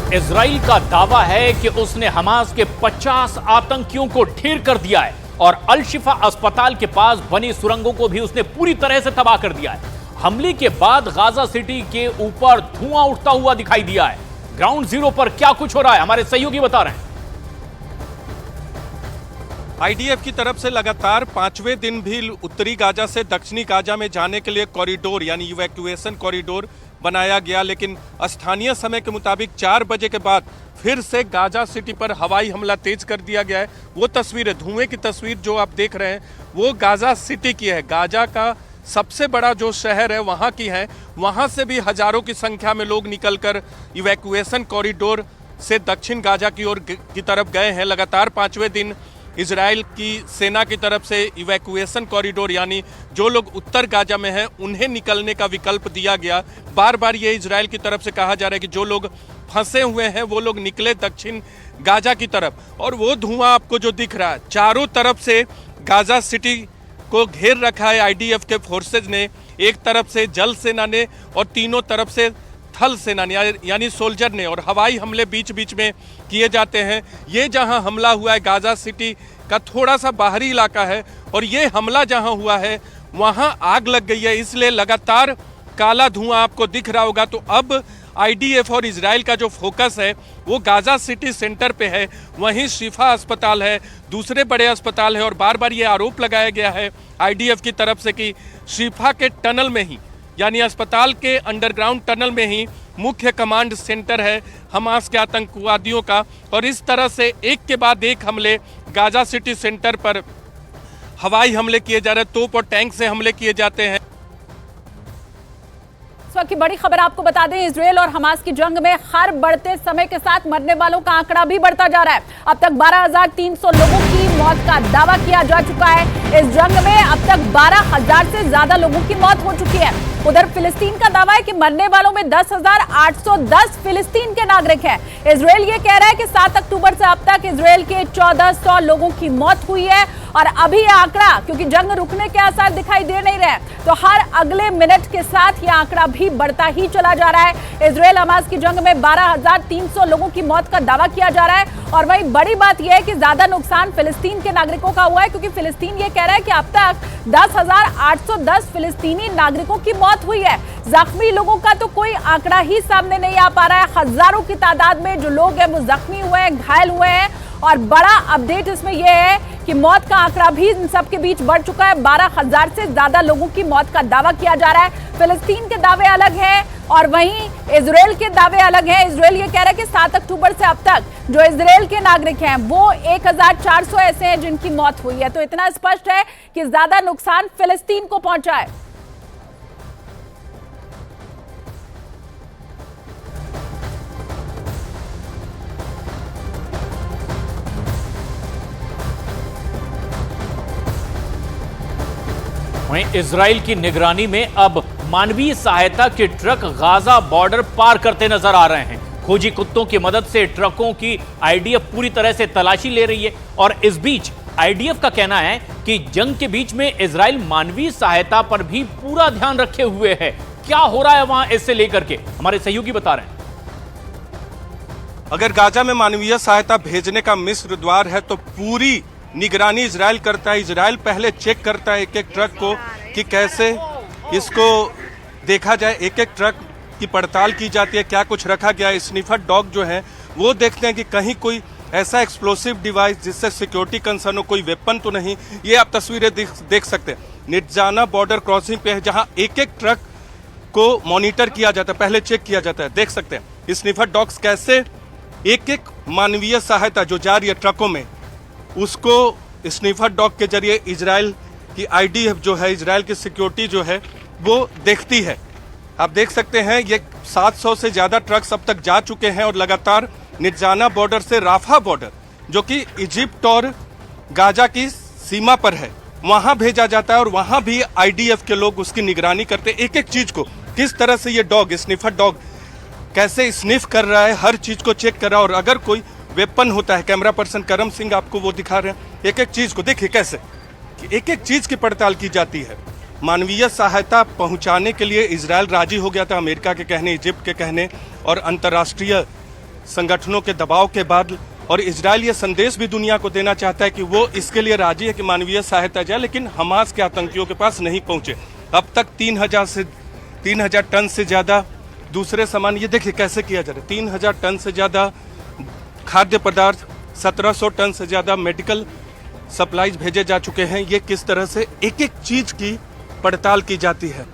Israel का दावा है कि उसने हमास के 50 आतंकियों को ढेर कर दिया है और अल शिफा अस्पताल के पास बनी सुरंगों को भी उसने पूरी तरह से तबाह कर दिया है। हमले के बाद गाजा सिटी के ऊपर धुआं उठता हुआ दिखाई दिया है। ग्राउंड जीरो पर क्या कुछ हो रहा है, हमारे सहयोगी बता रहे हैं। आईडीएफ की तरफ से लगातार 5वें दिन भी उत्तरी गाजा से दक्षिणी गाजा में जाने के लिए कॉरिडोर यानी इवैक्यूएशन कॉरिडोर बनाया गया, लेकिन स्थानीय समय के मुताबिक 4 बजे के बाद फिर से गाजा सिटी पर हवाई हमला तेज कर दिया गया है। वो तस्वीर है, धुएं की तस्वीर जो आप देख रहे हैं वो गाजा सिटी की है। गाजा का सबसे बड़ा जो शहर है वहाँ की है। वहाँ से भी हजारों की संख्या में लोग निकलकर इवैक्यूएशन कॉरिडोर से दक्षिण गाजा की ओर की तरफ गए हैं। लगातार 5वें दिन इजराइल की सेना की तरफ से इवैक्यूएशन कॉरिडोर यानी जो लोग उत्तर गाजा में हैं उन्हें निकलने का विकल्प दिया गया। बार बार ये इजराइल की तरफ से कहा जा रहा है कि जो लोग फंसे हुए हैं वो लोग निकले दक्षिण गाजा की तरफ। और वो धुआं आपको जो दिख रहा है, चारों तरफ से गाजा सिटी को घेर रखा है आईडीएफ के फोर्सेज ने। एक तरफ से जल सेना ने और तीनों तरफ से थल सेना यानी सोल्जर ने, और हवाई हमले बीच बीच में किए जाते हैं। ये जहां हमला हुआ है गाजा सिटी का थोड़ा सा बाहरी इलाका है और ये हमला जहां हुआ है वहां आग लग गई है, इसलिए लगातार काला धुआं आपको दिख रहा होगा। तो अब आईडीएफ और इजराइल का जो फोकस है वो गाजा सिटी सेंटर पे है। वहीं शिफा अस्पताल है, दूसरे बड़े अस्पताल है, और बार बार ये आरोप लगाया गया है आईडीएफ की तरफ से कि शिफा के टनल में ही यानी अस्पताल के अंडरग्राउंड टनल में ही मुख्य कमांड सेंटर है हमास के आतंकवादियों का। और इस तरह से एक के बाद एक हमले गाजा सिटी सेंटर पर हवाई हमले किए जा रहे हैं, तोप और टैंक से हमले किए जाते हैं। इस वक्त की बड़ी खबर आपको बता दें, इजराइल और हमास की जंग में हर बढ़ते समय के साथ मरने वालों का आंकड़ा भी बढ़ता जा रहा है। अब तक 12,300 लोगों की मौत का दावा किया जा चुका है। इस जंग में अब तक 12,000 से ज्यादा लोगों की मौत हो चुकी है। उधर फिलिस्तीन का दावा है कि मरने वालों में 10,810 फिलिस्तीन के नागरिक हैं। इजराइल ये कह रहा है कि 7 अक्टूबर से अब तक इजराइल के 1400 लोगों की मौत हुई है। और अभी यह आंकड़ा, क्योंकि जंग रुकने के आसार दिखाई दे नहीं रहे, तो हर अगले मिनट के साथ यह आंकड़ा भी बढ़ता ही चला जा रहा है। इजराइल हमास की जंग में 12,300 लोगों की मौत का दावा किया जा रहा है। और वहीं बड़ी बात यह है कि ज्यादा नुकसान फिलिस्तीन के नागरिकों का हुआ है, क्योंकि फिलिस्तीन ये कह रहा है कि अब तक 10,810 फिलिस्तीनी नागरिकों की मौत हुई है। जख्मी लोगों का तो कोई आंकड़ा ही सामने नहीं आ पा रहा है। हजारों की तादाद में जो लोग हैं वो जख्मी हुए हैं, घायल हुए हैं। और बड़ा अपडेट इसमें यह है कि मौत का आंकड़ा भी इन सबके बीच बढ़ चुका है। 12,000 से ज्यादा लोगों की मौत का दावा किया जा रहा है। फिलिस्तीन के दावे अलग हैं और वहीं इजराइल के दावे अलग हैं। इजराइल ये कह रहा है कि 7 अक्टूबर से अब तक जो इजराइल के नागरिक हैं वो 1,400 ऐसे हैं जिनकी मौत हुई है। तो इतना स्पष्ट है कि ज्यादा नुकसान फिलिस्तीन को पहुंचा है। वहीं इजराइल की निगरानी में अब मानवीय सहायता के ट्रक गाजा बॉर्डर पार करते नजर आ रहे हैं। खोजी कुत्तों की मदद से ट्रकों की आईडीएफ पूरी तरह से तलाशी ले रही है। और इस बीच आईडीएफ का कहना है कि जंग के बीच में इजराइल मानवीय सहायता पर भी पूरा ध्यान रखे हुए है। क्या हो रहा है वहां इससे लेकर के हमारे सहयोगी बता रहे हैं। अगर गाजा में मानवीय सहायता भेजने का मिस्र द्वार है तो पूरी निगरानी इजराइल करता है। इजराइल पहले चेक करता है एक एक ट्रक को कि कैसे इसको देखा जाए। एक एक ट्रक की पड़ताल की जाती है, क्या कुछ रखा गया है। स्निफर डॉग जो है वो देखते हैं कि कहीं कोई ऐसा एक्सप्लोसिव डिवाइस जिससे सिक्योरिटी कंसर्न हो, कोई वेपन तो नहीं। ये आप तस्वीरें देख सकते हैं। निजाना बॉर्डर क्रॉसिंग पे है जहां एक एक ट्रक को मॉनिटर किया जाता है, पहले चेक किया जाता है। देख सकते हैं स्निफर डॉग्स कैसे एक एक मानवीय सहायता जो जा रही है ट्रकों में उसको स्निफर डॉग के जरिए इजराइल की आईडीएफ जो है, इजराइल की सिक्योरिटी जो है वो देखती है। आप देख सकते हैं ये 700 से ज्यादा ट्रक्स अब तक जा चुके हैं और लगातार निजाना बॉर्डर से राफा बॉर्डर जो कि इजिप्ट और गाजा की सीमा पर है वहां भेजा जाता है। और वहां भी आईडीएफ के लोग उसकी निगरानी करते हैं, एक एक चीज को किस तरह से ये डॉग स्निफर डॉग कैसे स्निफ कर रहा है, हर चीज को चेक कर रहा है। और अगर कोई वेपन होता है, कैमरा पर्सन करम सिंह आपको वो दिखा रहे हैं, एक एक चीज को देखिए कैसे कि एक एक चीज की पड़ताल की जाती है। मानवीय सहायता पहुंचाने के लिए इजराइल राजी हो गया था, अमेरिका के कहने, इजिप्ट के कहने और अंतर्राष्ट्रीय संगठनों के दबाव के बाद, और इजराइल ये संदेश भी दुनिया को देना चाहता है कि वो इसके लिए राजी है कि मानवीय सहायता जाए, लेकिन हमास के आतंकियों के पास नहीं पहुंचे। अब तक 3,000 टन से ज्यादा दूसरे सामान, ये देखिए कैसे किया जा रहा है, 3,000 टन से ज्यादा खाद्य पदार्थ, 1,700 टन से ज्यादा मेडिकल सप्लाईज भेजे जा चुके हैं। ये किस तरह से एक एक चीज की पड़ताल की जाती है।